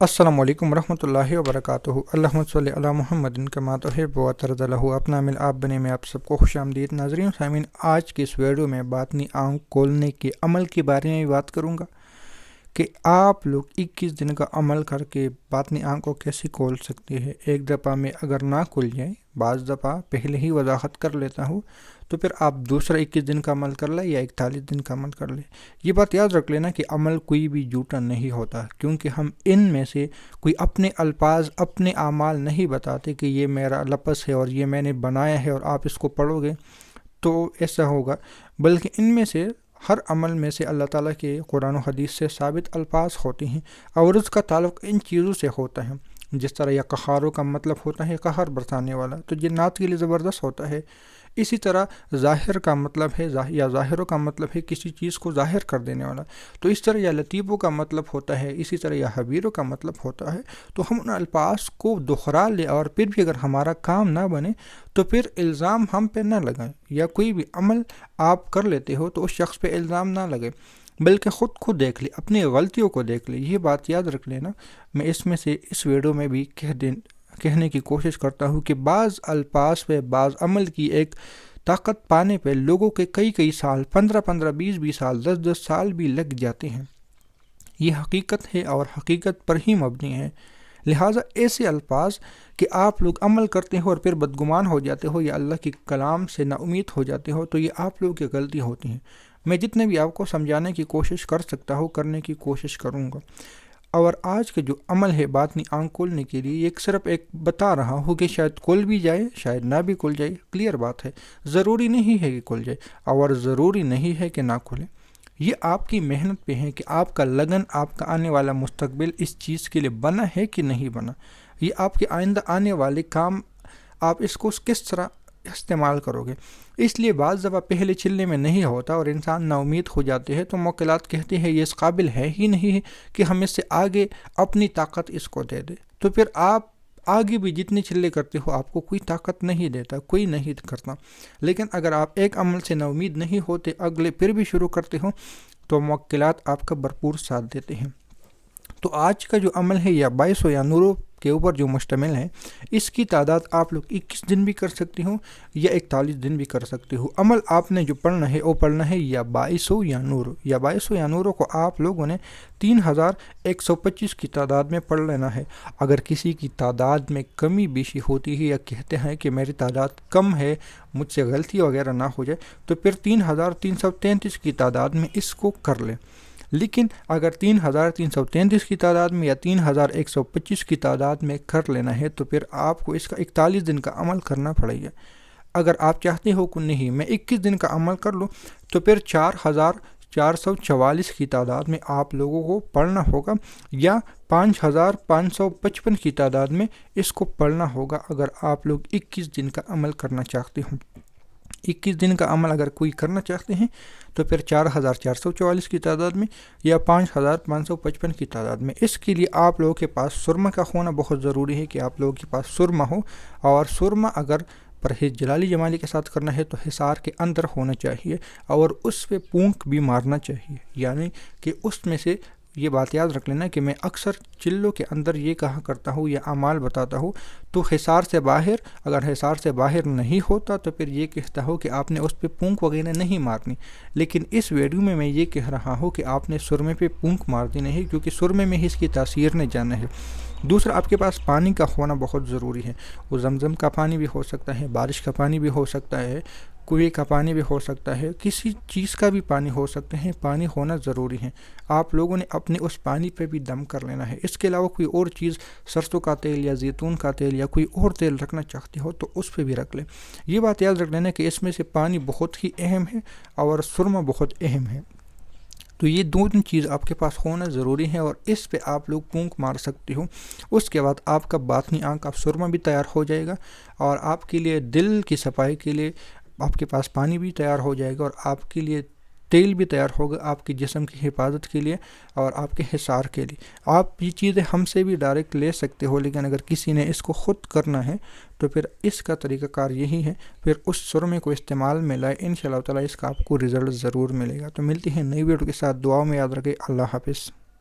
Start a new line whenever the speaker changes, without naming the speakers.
السلام علیکم ورحمۃ اللہ وبرکاتہ۔ اللہم صلی علی محمد کما تحب و ترضی۔ اپنا مل آپ بنے میں آپ سب کو خوش آمدید۔ ناظرین سامعین، آج کی اس ویڈیو میں باطنی آنکھ کھولنے کے عمل کے بارے میں بات کروں گا کہ آپ لوگ 21 دن کا عمل کر کے باطنی آنکھ کو کیسے کھول سکتے ہیں۔ ایک دفعہ میں اگر نہ کھل جائے، بعض دفعہ پہلے ہی وضاحت کر لیتا ہوں، تو پھر آپ دوسرا 21 دن کا عمل کر لیں یا 41 دن کا عمل کر لیں۔ یہ بات یاد رکھ لینا کہ عمل کوئی بھی جھوٹا نہیں ہوتا، کیونکہ ہم ان میں سے کوئی اپنے الفاظ، اپنے اعمال نہیں بتاتے کہ یہ میرا لفظ ہے اور یہ میں نے بنایا ہے اور آپ اس کو پڑھو گے تو ایسا ہوگا، بلکہ ان میں سے ہر عمل میں سے اللہ تعالیٰ کے قرآن و حدیث سے ثابت الفاظ ہوتے ہیں اور اس کا تعلق ان چیزوں سے ہوتا ہے۔ جس طرح یا قہاروں کا مطلب ہوتا ہے قہر برسانے والا، تو جنات کے لیے زبردست ہوتا ہے۔ اسی طرح ظاہر کا مطلب ہے یا ظاہروں کا مطلب ہے کسی چیز کو ظاہر کر دینے والا، تو اس طرح یا لطیفوں کا مطلب ہوتا ہے، اسی طرح یا حبیروں کا مطلب ہوتا ہے۔ تو ہم ان الفاظ کو دہرا لیں اور پھر بھی اگر ہمارا کام نہ بنے تو پھر الزام ہم پہ نہ لگائیں، یا کوئی بھی عمل آپ کر لیتے ہو تو اس شخص پہ الزام نہ لگے، بلکہ خود دیکھ لے، اپنی غلطیوں کو دیکھ لے۔ یہ بات یاد رکھ لینا۔ میں اس میں سے اس ویڈیو میں بھی کہنے کی کوشش کرتا ہوں کہ بعض الفاظ پہ، بعض عمل کی ایک طاقت پانے پہ لوگوں کے کئی سال، 15 20 سال، 10 سال بھی لگ جاتے ہیں۔ یہ حقیقت ہے اور حقیقت پر ہی مبنی ہے۔ لہٰذا ایسے الفاظ کہ آپ لوگ عمل کرتے ہو اور پھر بدگمان ہو جاتے ہو یا اللہ کے کلام سے نا امید ہو جاتے ہو، تو یہ آپ لوگوں کی غلطی ہوتی ہیں۔ میں جتنے بھی آپ کو سمجھانے کی کوشش کر سکتا ہوں کرنے کی کوشش کروں گا۔ اور آج کا جو عمل ہے باطنی آنکھ کھولنے کے لیے، ایک صرف ایک بتا رہا ہوں کہ شاید کھل بھی جائے، شاید نہ بھی کھل جائے۔ کلیئر بات ہے، ضروری نہیں ہے کہ کھل جائے اور ضروری نہیں ہے کہ نہ کھلے۔ یہ آپ کی محنت پہ ہے کہ آپ کا لگن، آپ کا آنے والا مستقبل اس چیز کے لیے بنا ہے کہ نہیں بنا۔ یہ آپ کے آئندہ آنے والے کام، آپ اس کو کس طرح استعمال کرو گے۔ اس لیے بعض دفعہ پہلے چلنے میں نہیں ہوتا اور انسان نا امید ہو جاتے ہیں، تو موکلات کہتے ہیں یہ اس قابل ہے ہی نہیں ہے کہ ہم اس سے آگے اپنی طاقت اس کو دے دے، تو پھر آپ آگے بھی جتنے چلے کرتے ہو آپ کو کوئی طاقت نہیں دیتا، کوئی نہیں کرتا۔ لیکن اگر آپ ایک عمل سے نا امید نہیں ہوتے، اگلے پھر بھی شروع کرتے ہو، تو موکلات آپ کا بھرپور ساتھ دیتے ہیں۔ تو آج کا جو عمل ہے یا 22 یا نوروں کے اوپر جو مشتمل ہے، اس کی تعداد آپ لوگ 21 دن بھی کر سکتے ہو یا 41 دن بھی کر سکتے ہو۔ عمل آپ نے جو پڑھنا ہے وہ پڑھنا ہے یا 22 یا نور، یا 22 یا نوروں کو آپ لوگوں نے 3125 کی تعداد میں پڑھ لینا ہے۔ اگر کسی کی تعداد میں کمی بیشی ہوتی ہے یا کہتے ہیں کہ میری تعداد کم ہے، مجھ سے غلطی وغیرہ نہ ہو جائے، تو پھر 3333 کی تعداد میں اس کو کر لیں۔ لیکن اگر 3333 کی تعداد میں یا 3125 کی تعداد میں کر لینا ہے تو پھر آپ کو اس کا 41 دن کا عمل کرنا پڑے گا۔ اگر آپ چاہتے ہو کہ نہیں میں 21 دن کا عمل کر لوں، تو پھر 4444 کی تعداد میں آپ لوگوں کو پڑھنا ہوگا، یا 5555 کی تعداد میں اس کو پڑھنا ہوگا اگر آپ لوگ 21 دن کا عمل کرنا چاہتے ہوں۔ 21 دن کا عمل اگر کوئی کرنا چاہتے ہیں تو پھر 4444 کی تعداد میں یا 5555 کی تعداد میں۔ اس کے لیے آپ لوگوں کے پاس سرما کا ہونا بہت ضروری ہے کہ آپ لوگوں کے پاس سرما ہو، اور سرما اگر پرہیز جلالی جمالی کے ساتھ کرنا ہے تو حصار کے اندر ہونا چاہیے اور اس پہ پونک بھی مارنا چاہیے، یعنی کہ اس میں سے یہ بات یاد رکھ لینا کہ میں اکثر چلوں کے اندر یہ کہا کرتا ہوں یا اعمال بتاتا ہوں، تو حصار سے باہر، اگر حصار سے باہر نہیں ہوتا تو پھر یہ کہتا ہوں کہ آپ نے اس پہ پونک وغیرہ نہیں مارنی۔ لیکن اس ویڈیو میں یہ کہہ رہا ہوں کہ آپ نے سرمے پہ پونک مار دی نہیں، کیونکہ سرمے میں ہی اس کی تاثیر نے جانا ہے۔ دوسرا، آپ کے پاس پانی کا ہونا بہت ضروری ہے۔ وہ زمزم کا پانی بھی ہو سکتا ہے، بارش کا پانی بھی ہو سکتا ہے، کنویں کا پانی بھی ہو سکتا ہے، کسی چیز کا بھی پانی ہو سکتے ہیں۔ پانی ہونا ضروری ہے۔ آپ لوگوں نے اپنے اس پانی پہ بھی دم کر لینا ہے۔ اس کے علاوہ کوئی اور چیز، سرسوں کا تیل یا زیتون کا تیل یا کوئی اور تیل رکھنا چاہتے ہو تو اس پہ بھی رکھ لیں۔ یہ بات یاد رکھ لینا کہ اس میں سے پانی بہت ہی اہم ہے اور سرما بہت اہم ہے۔ تو یہ دونوں چیز آپ کے پاس ہونا ضروری ہے اور اس پہ آپ لوگ پونک مار سکتے ہو۔ اس کے بعد آپ کا باطنی آنکھ کا سرما بھی تیار ہو جائے گا اور آپ کے لیے دل کی صفائی کے لیے آپ کے پاس پانی بھی تیار ہو جائے گا اور آپ کے لیے تیل بھی تیار ہوگا، آپ کے جسم کی حفاظت کے لیے اور آپ کے حصار کے لیے۔ آپ یہ چیزیں ہم سے بھی ڈائریکٹ لے سکتے ہو، لیکن اگر کسی نے اس کو خود کرنا ہے تو پھر اس کا طریقہ کار یہی ہے، پھر اس سرمے کو استعمال میں لائے، انشاءاللہ تعالیٰ اس کا آپ کو رزلٹ ضرور ملے گا۔ تو ملتی ہیں نئی ویڈیو کے ساتھ، دعاؤں میں یاد رکھیں۔ اللہ حافظ۔